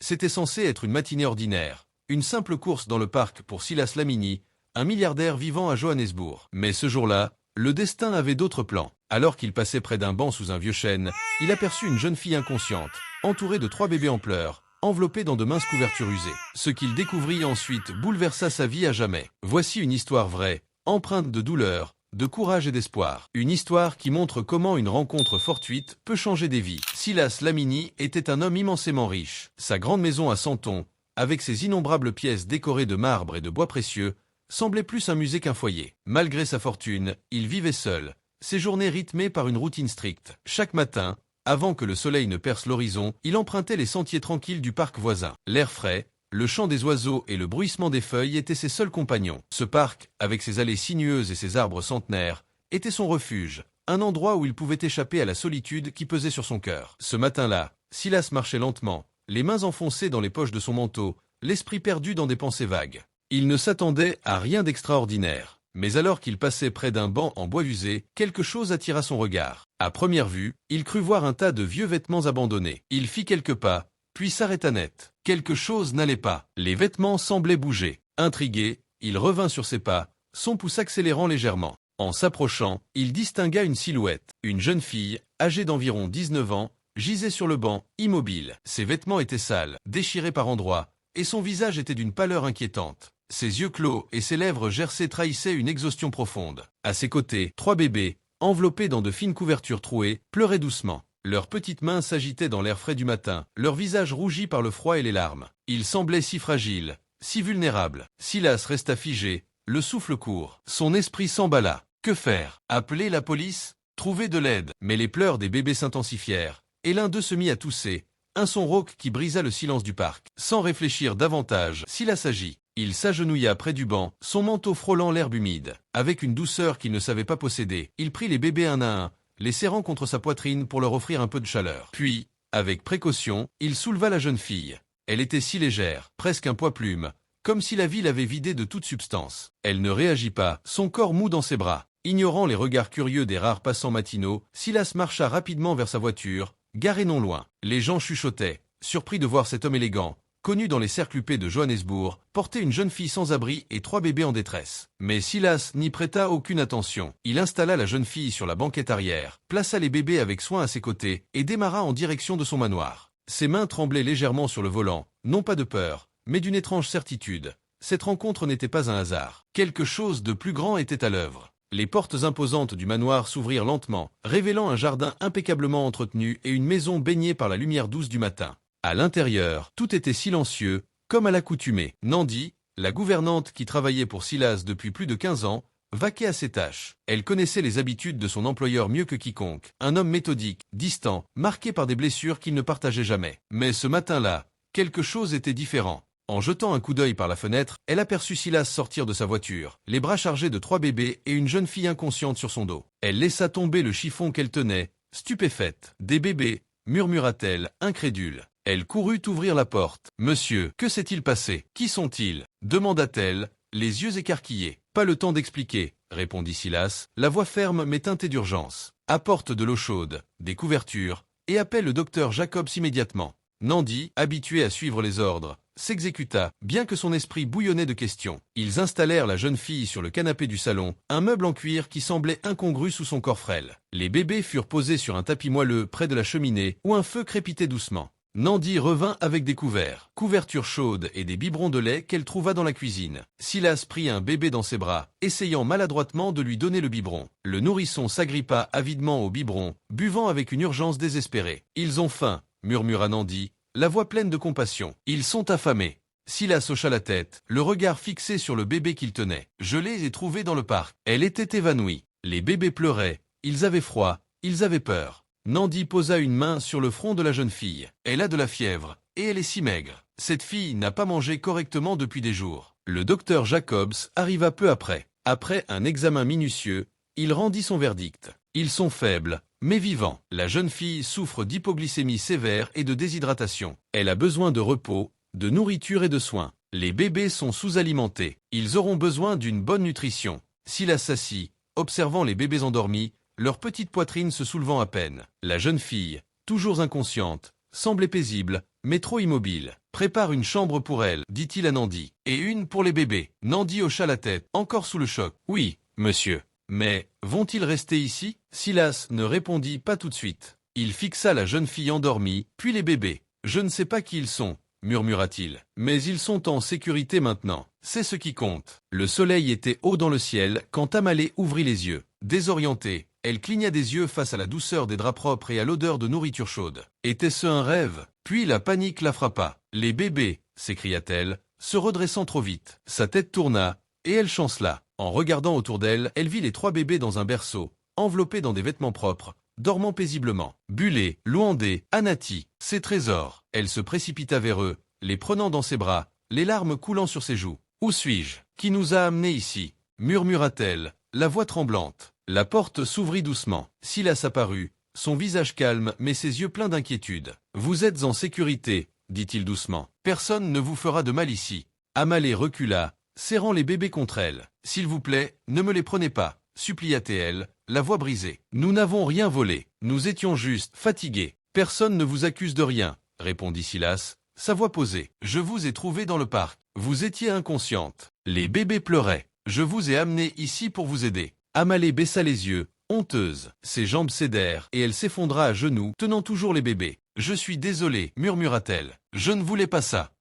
C'était censé être une matinée ordinaire, une simple course dans le parc pour Silas Lamini, un milliardaire vivant à Johannesburg. Mais ce jour-là, le destin avait d'autres plans. Alors qu'il passait près d'un banc sous un vieux chêne, il aperçut une jeune fille inconsciente, entourée de 3 bébés en pleurs, enveloppés dans de minces couvertures usées. Ce qu'il découvrit ensuite bouleversa sa vie à jamais. Voici une histoire vraie, empreinte de douleur, de courage et d'espoir. Une histoire qui montre comment une rencontre fortuite peut changer des vies. Silas Lamini était un homme immensément riche. Sa grande maison à Santon, avec ses innombrables pièces décorées de marbre et de bois précieux, semblait plus un musée qu'un foyer. Malgré sa fortune, il vivait seul, ses journées rythmées par une routine stricte. Chaque matin, avant que le soleil ne perce l'horizon, il empruntait les sentiers tranquilles du parc voisin. L'air frais, le chant des oiseaux et le bruissement des feuilles étaient ses seuls compagnons. Ce parc, avec ses allées sinueuses et ses arbres centenaires, était son refuge, un endroit où il pouvait échapper à la solitude qui pesait sur son cœur. Ce matin-là, Silas marchait lentement, les mains enfoncées dans les poches de son manteau, l'esprit perdu dans des pensées vagues. Il ne s'attendait à rien d'extraordinaire. Mais alors qu'il passait près d'un banc en bois usé, quelque chose attira son regard. À première vue, il crut voir un tas de vieux vêtements abandonnés. Il fit quelques pas, puis s'arrêta net. Quelque chose n'allait pas. Les vêtements semblaient bouger. Intrigué, il revint sur ses pas, son pouce accélérant légèrement. En s'approchant, il distingua une silhouette. Une jeune fille, âgée d'environ 19 ans, gisait sur le banc, immobile. Ses vêtements étaient sales, déchirés par endroits, et son visage était d'une pâleur inquiétante. Ses yeux clos et ses lèvres gercées trahissaient une exhaustion profonde. À ses côtés, 3 bébés, enveloppés dans de fines couvertures trouées, pleuraient doucement. Leurs petites mains s'agitaient dans l'air frais du matin, leur visage rougi par le froid et les larmes. Ils semblaient si fragiles, si vulnérables. Silas resta figé, le souffle court. Son esprit s'emballa. Que faire? Appeler la police? Trouver de l'aide? Mais les pleurs des bébés s'intensifièrent, et l'un d'eux se mit à tousser, un son rauque qui brisa le silence du parc. Sans réfléchir davantage, Silas agit. Il s'agenouilla près du banc, son manteau frôlant l'herbe humide. Avec une douceur qu'il ne savait pas posséder, il prit les bébés un à un, les serrant contre sa poitrine pour leur offrir un peu de chaleur. Puis, avec précaution, il souleva la jeune fille. Elle était si légère, presque un poids-plume, comme si la vie l'avait vidée de toute substance. Elle ne réagit pas, son corps mou dans ses bras. Ignorant les regards curieux des rares passants matinaux, Silas marcha rapidement vers sa voiture, garée non loin. Les gens chuchotaient, surpris de voir cet homme élégant, connu dans les cercles huppés de Johannesburg, porter une jeune fille sans abri et 3 bébés en détresse. Mais Silas n'y prêta aucune attention. Il installa la jeune fille sur la banquette arrière, plaça les bébés avec soin à ses côtés et démarra en direction de son manoir. Ses mains tremblaient légèrement sur le volant, non pas de peur, mais d'une étrange certitude. Cette rencontre n'était pas un hasard. Quelque chose de plus grand était à l'œuvre. Les portes imposantes du manoir s'ouvrirent lentement, révélant un jardin impeccablement entretenu et une maison baignée par la lumière douce du matin. À l'intérieur, tout était silencieux, comme à l'accoutumée. Nandi, la gouvernante qui travaillait pour Silas depuis plus de 15 ans, vaquait à ses tâches. Elle connaissait les habitudes de son employeur mieux que quiconque. Un homme méthodique, distant, marqué par des blessures qu'il ne partageait jamais. Mais ce matin-là, quelque chose était différent. En jetant un coup d'œil par la fenêtre, elle aperçut Silas sortir de sa voiture, les bras chargés de 3 bébés et une jeune fille inconsciente sur son dos. Elle laissa tomber le chiffon qu'elle tenait, stupéfaite. « Des bébés » murmura-t-elle, incrédule. Elle courut ouvrir la porte. « Monsieur, que s'est-il passé? Qui sont-ils » demanda-t-elle, les yeux écarquillés. « Pas le temps d'expliquer » répondit Silas, la voix ferme mais teintée d'urgence. « Apporte de l'eau chaude, des couvertures, et appelle le docteur Jacobs immédiatement. » Nandi, habitué à suivre les ordres, s'exécuta, bien que son esprit bouillonnait de questions. Ils installèrent la jeune fille sur le canapé du salon, un meuble en cuir qui semblait incongru sous son corps frêle. Les bébés furent posés sur un tapis moelleux près de la cheminée où un feu crépitait doucement. Nandi revint avec des couvertures chaudes et des biberons de lait qu'elle trouva dans la cuisine. Silas prit un bébé dans ses bras, essayant maladroitement de lui donner le biberon. Le nourrisson s'agrippa avidement au biberon, buvant avec une urgence désespérée. « Ils ont faim » murmura Nandi, la voix pleine de compassion. « Ils sont affamés. » Silas hocha la tête, le regard fixé sur le bébé qu'il tenait. « Je les ai trouvés dans le parc. » Elle était évanouie. Les bébés pleuraient, ils avaient froid, ils avaient peur. Nandi posa une main sur le front de la jeune fille. « Elle a de la fièvre, et elle est si maigre. Cette fille n'a pas mangé correctement depuis des jours. » Le docteur Jacobs arriva peu après. Après un examen minutieux, il rendit son verdict. « Ils sont faibles, mais vivants. La jeune fille souffre d'hypoglycémie sévère et de déshydratation. Elle a besoin de repos, de nourriture et de soins. Les bébés sont sous-alimentés. Ils auront besoin d'une bonne nutrition. » Silas s'assit, observant les bébés endormis, leur petite poitrine se soulevant à peine. La jeune fille, toujours inconsciente, semblait paisible, mais trop immobile. Prépare une chambre pour elle, dit-il à Nandi. Et une pour les bébés. Nandi hocha la tête, encore sous le choc. Oui, monsieur. Mais, vont-ils rester ici? Silas ne répondit pas tout de suite. Il fixa la jeune fille endormie, puis les bébés. Je ne sais pas qui ils sont, murmura-t-il. Mais ils sont en sécurité maintenant. C'est ce qui compte. Le soleil était haut dans le ciel quand Amalé ouvrit les yeux. Désorientée, elle cligna des yeux face à la douceur des draps propres et à l'odeur de nourriture chaude. Était-ce un rêve? Puis la panique la frappa. Les bébés, s'écria-t-elle, se redressant trop vite. Sa tête tourna, et elle chancela. En regardant autour d'elle, elle vit les 3 bébés dans un berceau, enveloppés dans des vêtements propres, dormant paisiblement. Bulé, Louandé, Anati, ses trésors. Elle se précipita vers eux, les prenant dans ses bras, les larmes coulant sur ses joues. « Où suis-je? Qui nous a amenés ici ?» murmura-t-elle, la voix tremblante. La porte s'ouvrit doucement. Silas apparut, son visage calme mais ses yeux pleins d'inquiétude. « Vous êtes en sécurité, » dit-il doucement. « Personne ne vous fera de mal ici. » Amalé recula, serrant les bébés contre elle. « S'il vous plaît, ne me les prenez pas, » supplia-t-elle, la voix brisée. « Nous n'avons rien volé. Nous étions juste fatigués. »« Personne ne vous accuse de rien, » répondit Silas, sa voix posée. « Je vous ai trouvé dans le parc. Vous étiez inconsciente. Les bébés pleuraient. Je vous ai amené ici pour vous aider. » Amalé baissa les yeux, honteuse. Ses jambes cédèrent et elle s'effondra à genoux, tenant toujours les bébés. « Je suis désolée, » murmura-t-elle. « Je ne voulais pas ça.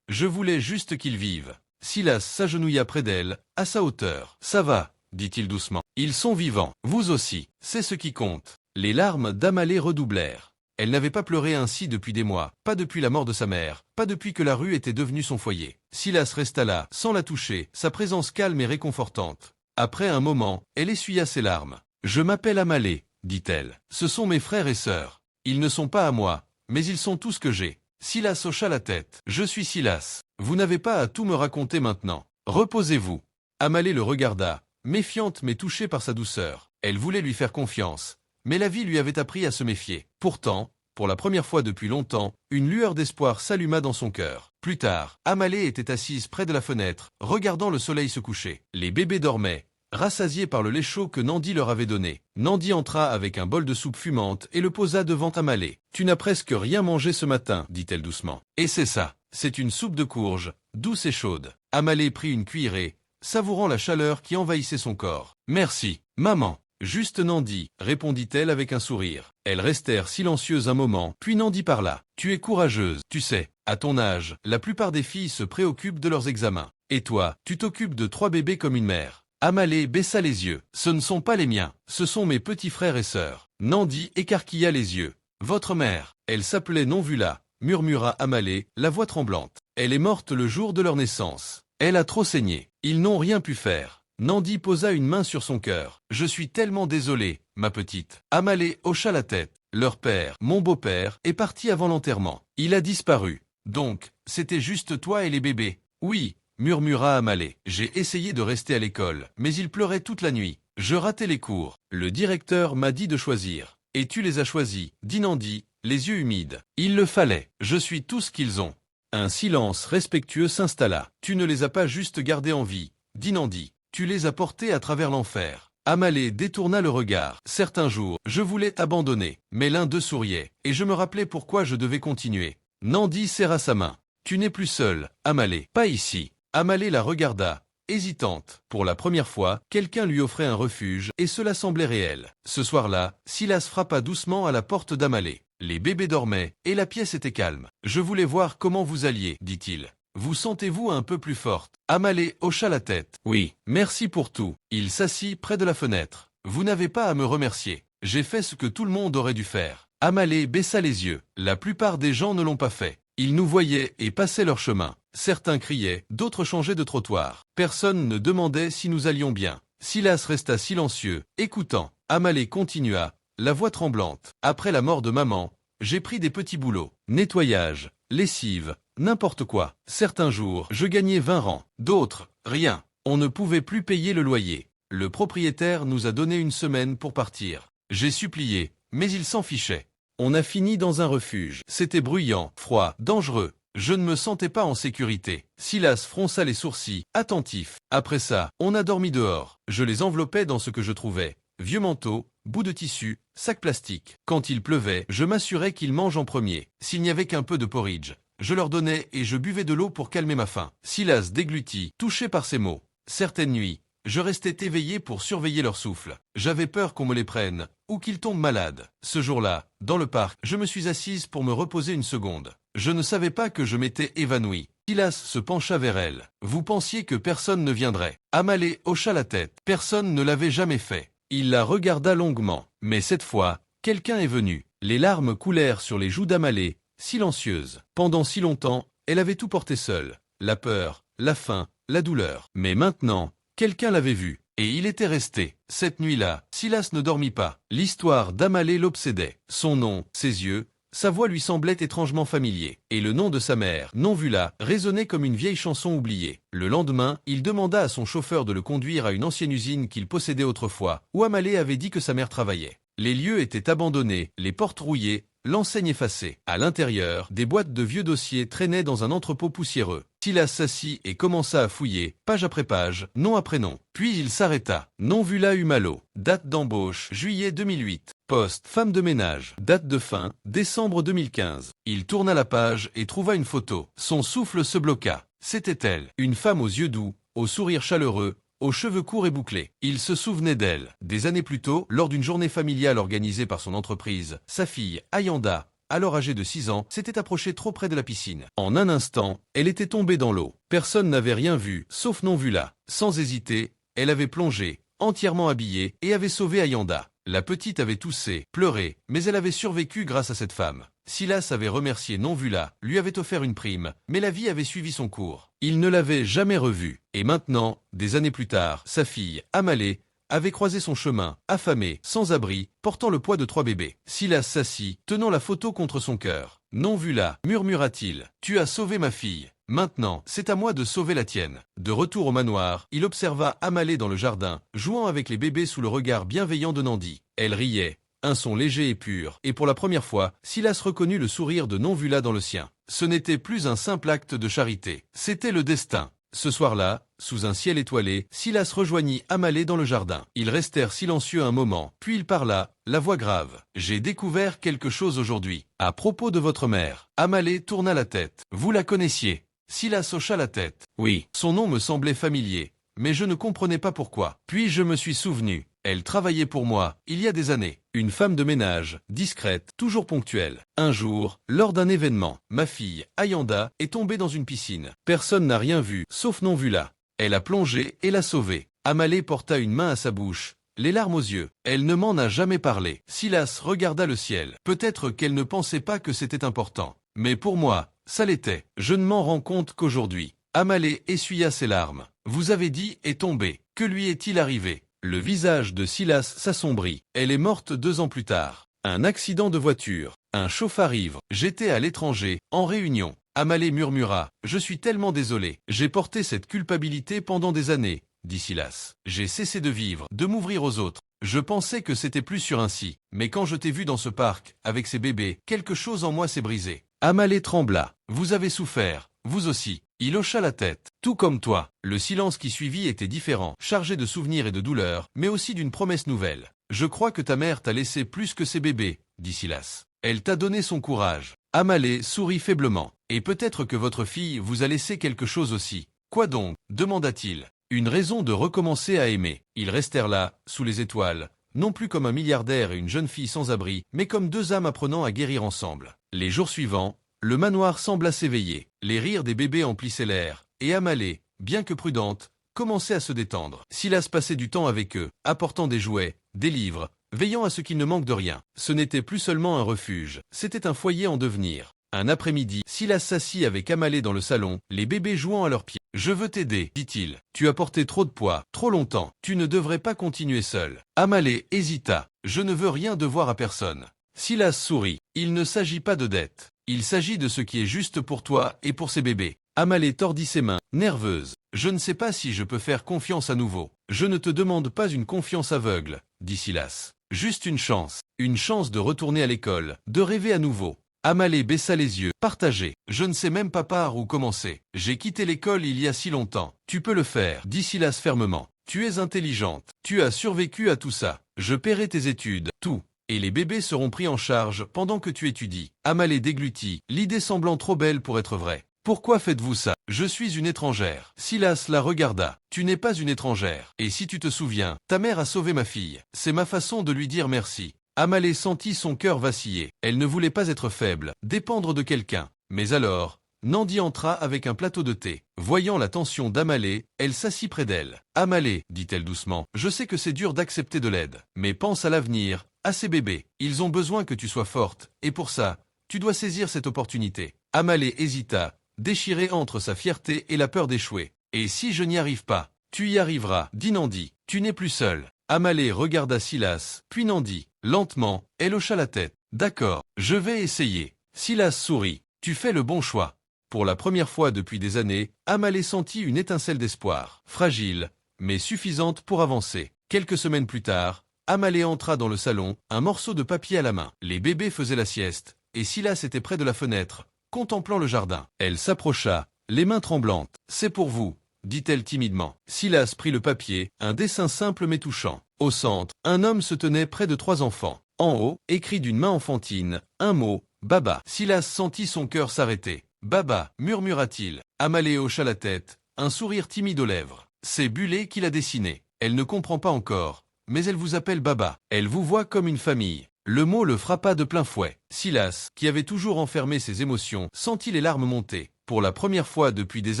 Je voulais juste qu'ils vivent. » Silas s'agenouilla près d'elle, à sa hauteur. « Ça va, » dit-il doucement. « Ils sont vivants. Vous aussi. C'est ce qui compte. » Les larmes d'Amalé redoublèrent. Elle n'avait pas pleuré ainsi depuis des mois, pas depuis la mort de sa mère, pas depuis que la rue était devenue son foyer. Silas resta là, sans la toucher, sa présence calme et réconfortante. Après un moment, elle essuya ses larmes. « Je m'appelle Amalé, » dit-elle. « Ce sont mes frères et sœurs. Ils ne sont pas à moi, mais ils sont tout ce que j'ai. » Silas hocha la tête. « Je suis Silas. Vous n'avez pas à tout me raconter maintenant. Reposez-vous. » Amalé le regarda, méfiante mais touchée par sa douceur. Elle voulait lui faire confiance. Mais la vie lui avait appris à se méfier. Pourtant, pour la première fois depuis longtemps, une lueur d'espoir s'alluma dans son cœur. Plus tard, Amalé était assise près de la fenêtre, regardant le soleil se coucher. Les bébés dormaient, rassasiés par le lait chaud que Nandi leur avait donné. Nandi entra avec un bol de soupe fumante et le posa devant Amalé. « Tu n'as presque rien mangé ce matin, » dit-elle doucement. « Et c'est ça, c'est une soupe de courge, douce et chaude. » Amalé prit une cuillerée, savourant la chaleur qui envahissait son corps. « Merci, maman. » Juste Nandi, répondit-elle avec un sourire. Elles restèrent silencieuses un moment, puis Nandi parla. « Tu es courageuse, tu sais. À ton âge, la plupart des filles se préoccupent de leurs examens. Et toi, tu t'occupes de 3 bébés comme une mère. » Amalé baissa les yeux. « Ce ne sont pas les miens, ce sont mes petits frères et sœurs. » Nandi écarquilla les yeux. « Votre mère, elle s'appelait Nonvula, » murmura Amalé, la voix tremblante. « Elle est morte le jour de leur naissance. Elle a trop saigné. Ils n'ont rien pu faire. » Nandi posa une main sur son cœur. « Je suis tellement désolé, ma petite. » Amalé hocha la tête. « Leur père, mon beau-père, est parti avant l'enterrement. Il a disparu. Donc, c'était juste toi et les bébés. »« Oui, » murmura Amalé. « J'ai essayé de rester à l'école, mais ils pleuraient toute la nuit. Je ratais les cours. Le directeur m'a dit de choisir. Et tu les as choisis, » dit Nandi, les yeux humides. « Il le fallait. Je suis tout ce qu'ils ont. » Un silence respectueux s'installa. « Tu ne les as pas juste gardés en vie, » dit Nandi. « Tu les as portés à travers l'enfer. » Amalé détourna le regard. « Certains jours, je voulais abandonner, mais l'un d'eux souriait, et je me rappelais pourquoi je devais continuer. » Nandi serra sa main. « Tu n'es plus seul, Amalé. Pas ici. » Amalé la regarda, hésitante. Pour la première fois, quelqu'un lui offrait un refuge, et cela semblait réel. Ce soir-là, Silas frappa doucement à la porte d'Amalé. Les bébés dormaient, et la pièce était calme. « Je voulais voir comment vous alliez, » dit-il. « Vous sentez-vous un peu plus forte ?» Amalé hocha la tête. « Oui, merci pour tout. » Il s'assit près de la fenêtre. « Vous n'avez pas à me remercier. J'ai fait ce que tout le monde aurait dû faire. » Amalé baissa les yeux. La plupart des gens ne l'ont pas fait. Ils nous voyaient et passaient leur chemin. Certains criaient, d'autres changeaient de trottoir. Personne ne demandait si nous allions bien. Silas resta silencieux, écoutant. Amalé continua, la voix tremblante. « Après la mort de maman, j'ai pris des petits boulots. Nettoyage, lessive, n'importe quoi. Certains jours, je gagnais 20 rangs. D'autres, rien. On ne pouvait plus payer le loyer. Le propriétaire nous a donné une semaine pour partir. J'ai supplié, mais il s'en fichait. On a fini dans un refuge. C'était bruyant, froid, dangereux. Je ne me sentais pas en sécurité. » Silas fronça les sourcils, attentif. « Après ça, on a dormi dehors. Je les enveloppais dans ce que je trouvais. Vieux manteaux, bouts de tissu, sacs plastiques. Quand il pleuvait, je m'assurais qu'ils mangent en premier. S'il n'y avait qu'un peu de porridge, je leur donnais et je buvais de l'eau pour calmer ma faim. Silas déglutit, touché par ces mots. Certaines nuits, je restais éveillé pour surveiller leur souffle. J'avais peur qu'on me les prenne, ou qu'ils tombent malades. Ce jour-là, dans le parc, je me suis assise pour me reposer une seconde. Je ne savais pas que je m'étais évanoui. Silas se pencha vers elle. Vous pensiez que personne ne viendrait. Amalé hocha la tête. Personne ne l'avait jamais fait. Il la regarda longuement. Mais cette fois, quelqu'un est venu. Les larmes coulèrent sur les joues d'Amalé, silencieuses. Pendant si longtemps, elle avait tout porté seule. La peur, la faim, la douleur. Mais maintenant, quelqu'un l'avait vu. Et il était resté. Cette nuit-là, Silas ne dormit pas. L'histoire d'Amalé l'obsédait. Son nom, ses yeux, sa voix lui semblait étrangement familier. Et le nom de sa mère, Non-Vula, résonnait comme une vieille chanson oubliée. Le lendemain, il demanda à son chauffeur de le conduire à une ancienne usine qu'il possédait autrefois, où Amalé avait dit que sa mère travaillait. Les lieux étaient abandonnés, les portes rouillées, l'enseigne effacée. À l'intérieur, des boîtes de vieux dossiers traînaient dans un entrepôt poussiéreux. Silas s'assit et commença à fouiller, page après page, nom après nom. Puis il s'arrêta. Non-Vula Humalo. Date d'embauche, juillet 2008. Poste, femme de ménage. Date de fin, décembre 2015. Il tourna la page et trouva une photo. Son souffle se bloqua. C'était elle. Une femme aux yeux doux, au sourire chaleureux, aux cheveux courts et bouclés. Il se souvenait d'elle. Des années plus tôt, lors d'une journée familiale organisée par son entreprise, sa fille, Ayanda, alors âgée de 6 ans, s'était approchée trop près de la piscine. En un instant, elle était tombée dans l'eau. Personne n'avait rien vu, sauf Non-Vula. Sans hésiter, elle avait plongé, entièrement habillée, et avait sauvé Ayanda. La petite avait toussé, pleuré, mais elle avait survécu grâce à cette femme. Silas avait remercié Non-Vula, lui avait offert une prime, mais la vie avait suivi son cours. Il ne l'avait jamais revue. Et maintenant, des années plus tard, sa fille, Amalé, avait croisé son chemin, affamée, sans abri, portant le poids de 3 bébés. Silas s'assit, tenant la photo contre son cœur. Non-Vula, murmura-t-il, tu as sauvé ma fille. Maintenant, c'est à moi de sauver la tienne. De retour au manoir, il observa Amalé dans le jardin, jouant avec les bébés sous le regard bienveillant de Nandi. Elle riait, un son léger et pur, et pour la première fois, Silas reconnut le sourire de Non-Vula dans le sien. Ce n'était plus un simple acte de charité, c'était le destin. Ce soir-là, sous un ciel étoilé, Silas rejoignit Amalé dans le jardin. Ils restèrent silencieux un moment, puis il parla, la voix grave. « J'ai découvert quelque chose aujourd'hui. À propos de votre mère. » Amalé tourna la tête. « Vous la connaissiez ?» Silas hocha la tête. « Oui. » Son nom me semblait familier, mais je ne comprenais pas pourquoi. Puis je me suis souvenu. Elle travaillait pour moi, il y a des années. Une femme de ménage, discrète, toujours ponctuelle. Un jour, lors d'un événement, ma fille, Ayanda, est tombée dans une piscine. Personne n'a rien vu, sauf Non-Vula. Elle a plongé et l'a sauvée. Amalé porta une main à sa bouche, les larmes aux yeux. Elle ne m'en a jamais parlé. Silas regarda le ciel. Peut-être qu'elle ne pensait pas que c'était important. Mais pour moi, ça l'était. Je ne m'en rends compte qu'aujourd'hui. Amalé essuya ses larmes. Vous avez dit est tombé. Que lui est-il arrivé? Le visage de Silas s'assombrit. Elle est morte 2 ans plus tard. Un accident de voiture. Un chauffard-ivre. J'étais à l'étranger, en réunion. Amalé murmura. Je suis tellement désolé. J'ai porté cette culpabilité pendant des années, dit Silas. J'ai cessé de vivre, de m'ouvrir aux autres. Je pensais que c'était plus sûr ainsi. Mais quand je t'ai vu dans ce parc, avec ces bébés, quelque chose en moi s'est brisé. Amalé trembla. Vous avez souffert, vous aussi. Il hocha la tête. Tout comme toi. Le silence qui suivit était différent, chargé de souvenirs et de douleurs, mais aussi d'une promesse nouvelle. Je crois que ta mère t'a laissé plus que ses bébés, dit Silas. Elle t'a donné son courage. Amalé sourit faiblement. Et peut-être que votre fille vous a laissé quelque chose aussi. Quoi donc? Demanda-t-il. Une raison de recommencer à aimer. Ils restèrent là, sous les étoiles, non plus comme un milliardaire et une jeune fille sans abri, mais comme 2 âmes apprenant à guérir ensemble. Les jours suivants, le manoir sembla s'éveiller. Les rires des bébés emplissaient l'air, et Amalé, bien que prudente, commençait à se détendre. Silas passait du temps avec eux, apportant des jouets, des livres, veillant à ce qu'il ne manque de rien. Ce n'était plus seulement un refuge, c'était un foyer en devenir. Un après-midi, Silas s'assit avec Amalé dans le salon, les bébés jouant à leurs pieds. « Je veux t'aider, dit-il. Tu as porté trop de poids, trop longtemps. Tu ne devrais pas continuer seul. » Amalé hésita. « Je ne veux rien devoir à personne. » Silas sourit. « Il ne s'agit pas de dette. Il s'agit de ce qui est juste pour toi et pour ces bébés. » Amalé tordit ses mains, nerveuse. « Je ne sais pas si je peux faire confiance à nouveau. »« Je ne te demande pas une confiance aveugle, » dit Silas. « Juste une chance de retourner à l'école, de rêver à nouveau. » Amalé baissa les yeux, partagé. « Je ne sais même pas par où commencer. J'ai quitté l'école il y a si longtemps. »« Tu peux le faire, » dit Silas fermement. « Tu es intelligente. Tu as survécu à tout ça. Je paierai tes études, tout. » et les bébés seront pris en charge pendant que tu étudies. Amalé déglutit, l'idée semblant trop belle pour être vraie. Pourquoi faites-vous ça? Je suis une étrangère. Silas la regarda. Tu n'es pas une étrangère. Et si tu te souviens, ta mère a sauvé ma fille. C'est ma façon de lui dire merci. Amalé sentit son cœur vaciller. Elle ne voulait pas être faible, dépendre de quelqu'un. Mais alors, Nandi entra avec un plateau de thé. Voyant la tension d'Amalé, elle s'assit près d'elle. Amalé, dit-elle doucement, je sais que c'est dur d'accepter de l'aide. Mais pense à l'avenir, à ces bébés. Ils ont besoin que tu sois forte. Et pour ça, tu dois saisir cette opportunité. Amalé hésita, déchiré entre sa fierté et la peur d'échouer. Et si je n'y arrive pas? Tu y arriveras, dit Nandi. Tu n'es plus seul. Amalé regarda Silas, puis Nandi. Lentement, elle hocha la tête. D'accord, je vais essayer. Silas sourit. Tu fais le bon choix. Pour la première fois depuis des années, Amalé sentit une étincelle d'espoir. Fragile, mais suffisante pour avancer. Quelques semaines plus tard, Amalé entra dans le salon, un morceau de papier à la main. Les bébés faisaient la sieste, et Silas était près de la fenêtre, contemplant le jardin. Elle s'approcha, les mains tremblantes. « C'est pour vous », dit-elle timidement. Silas prit le papier, un dessin simple mais touchant. Au centre, un homme se tenait près de 3 enfants. En haut, écrit d'une main enfantine, un mot, « Baba ». Silas sentit son cœur s'arrêter. « Baba », murmura-t-il. Amalé hocha la tête, un sourire timide aux lèvres. C'est Bulé qui l'a dessiné. Elle ne comprend pas encore, mais elle vous appelle Baba. Elle vous voit comme une famille. Le mot le frappa de plein fouet. Silas, qui avait toujours enfermé ses émotions, sentit les larmes monter. Pour la première fois depuis des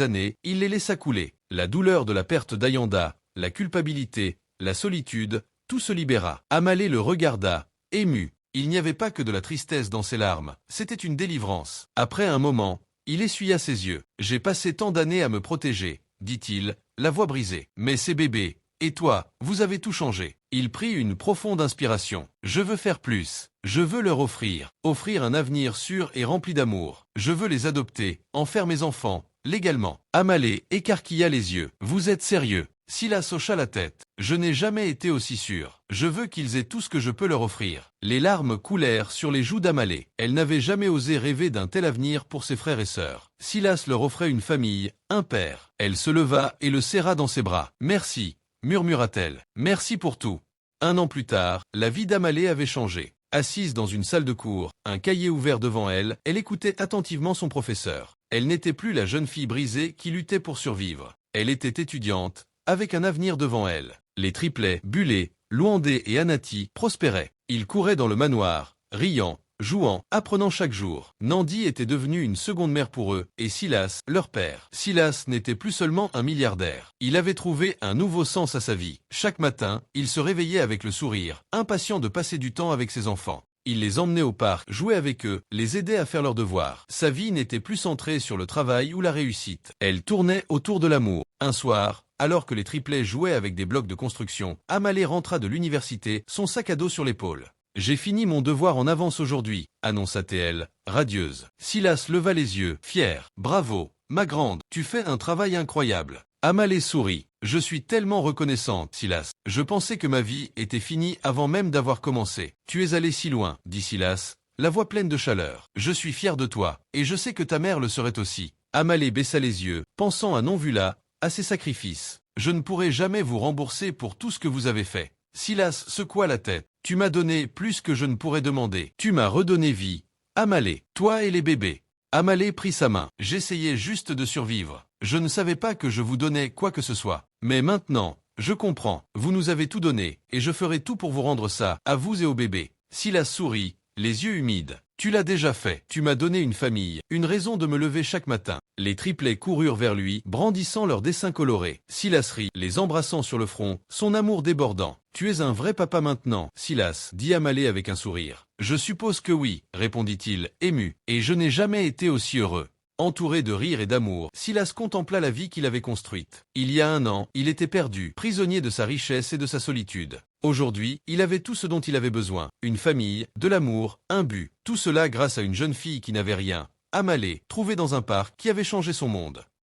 années, il les laissa couler. La douleur de la perte d'Ayanda, la culpabilité, la solitude, tout se libéra. Amalé le regarda, ému. Il n'y avait pas que de la tristesse dans ses larmes, c'était une délivrance. Après un moment, il essuya ses yeux. « J'ai passé tant d'années à me protéger, » dit-il, la voix brisée. « Mais ces bébés, et toi, vous avez tout changé. » Il prit une profonde inspiration. « Je veux faire plus. Je veux leur offrir un avenir sûr et rempli d'amour. Je veux les adopter, en faire mes enfants, légalement. » Amalé écarquilla les yeux. « Vous êtes sérieux ?» Silas hocha la tête. « Je n'ai jamais été aussi sûr. Je veux qu'ils aient tout ce que je peux leur offrir. » Les larmes coulèrent sur les joues d'Amalé. Elle n'avait jamais osé rêver d'un tel avenir pour ses frères et sœurs. Silas leur offrait une famille, un père. Elle se leva et le serra dans ses bras. « Merci, » murmura-t-elle. « Merci pour tout. » Un an plus tard, la vie d'Amalé avait changé. Assise dans une salle de cours, un cahier ouvert devant elle, elle écoutait attentivement son professeur. Elle n'était plus la jeune fille brisée qui luttait pour survivre. Elle était étudiante, avec un avenir devant elle. Les triplets, Bulé, Louandé et Anati, prospéraient. Ils couraient dans le manoir, riant, jouant, apprenant chaque jour. Nandi était devenue une seconde mère pour eux, et Silas, leur père. Silas n'était plus seulement un milliardaire. Il avait trouvé un nouveau sens à sa vie. Chaque matin, il se réveillait avec le sourire, impatient de passer du temps avec ses enfants. Il les emmenait au parc, jouait avec eux, les aidait à faire leurs devoirs. Sa vie n'était plus centrée sur le travail ou la réussite. Elle tournait autour de l'amour. Un soir, alors que les triplets jouaient avec des blocs de construction, Amalé rentra de l'université, son sac à dos sur l'épaule. « J'ai fini mon devoir en avance aujourd'hui », annonça-t-elle, radieuse. Silas leva les yeux, fier. « Bravo, ma grande, tu fais un travail incroyable. » Amalé sourit. « Je suis tellement reconnaissante, Silas. Je pensais que ma vie était finie avant même d'avoir commencé. Tu es allé si loin, » dit Silas, la voix pleine de chaleur. « Je suis fier de toi, et je sais que ta mère le serait aussi. » Amalé baissa les yeux, pensant à Non-Vula, à ses sacrifices. « Je ne pourrai jamais vous rembourser pour tout ce que vous avez fait. » Silas secoua la tête. « Tu m'as donné plus que je ne pourrais demander. Tu m'as redonné vie. Amalé, toi et les bébés. » Amalé prit sa main. « J'essayais juste de survivre. Je ne savais pas que je vous donnais quoi que ce soit. Mais maintenant, je comprends. Vous nous avez tout donné, et je ferai tout pour vous rendre ça, à vous et aux bébés. » Silas sourit, les yeux humides. « Tu l'as déjà fait. Tu m'as donné une famille, une raison de me lever chaque matin. » Les triplets coururent vers lui, brandissant leurs dessins colorés. Silas rit, les embrassant sur le front, son amour débordant. « Tu es un vrai papa maintenant, Silas, » dit Amalé avec un sourire. « Je suppose que oui, » répondit-il, ému, « et je n'ai jamais été aussi heureux. » Entouré de rire et d'amour, Silas contempla la vie qu'il avait construite. Il y a un an, il était perdu, prisonnier de sa richesse et de sa solitude. Aujourd'hui, il avait tout ce dont il avait besoin. Une famille, de l'amour, un but. Tout cela grâce à une jeune fille qui n'avait rien. Amalé, trouvée dans un parc qui avait changé son monde.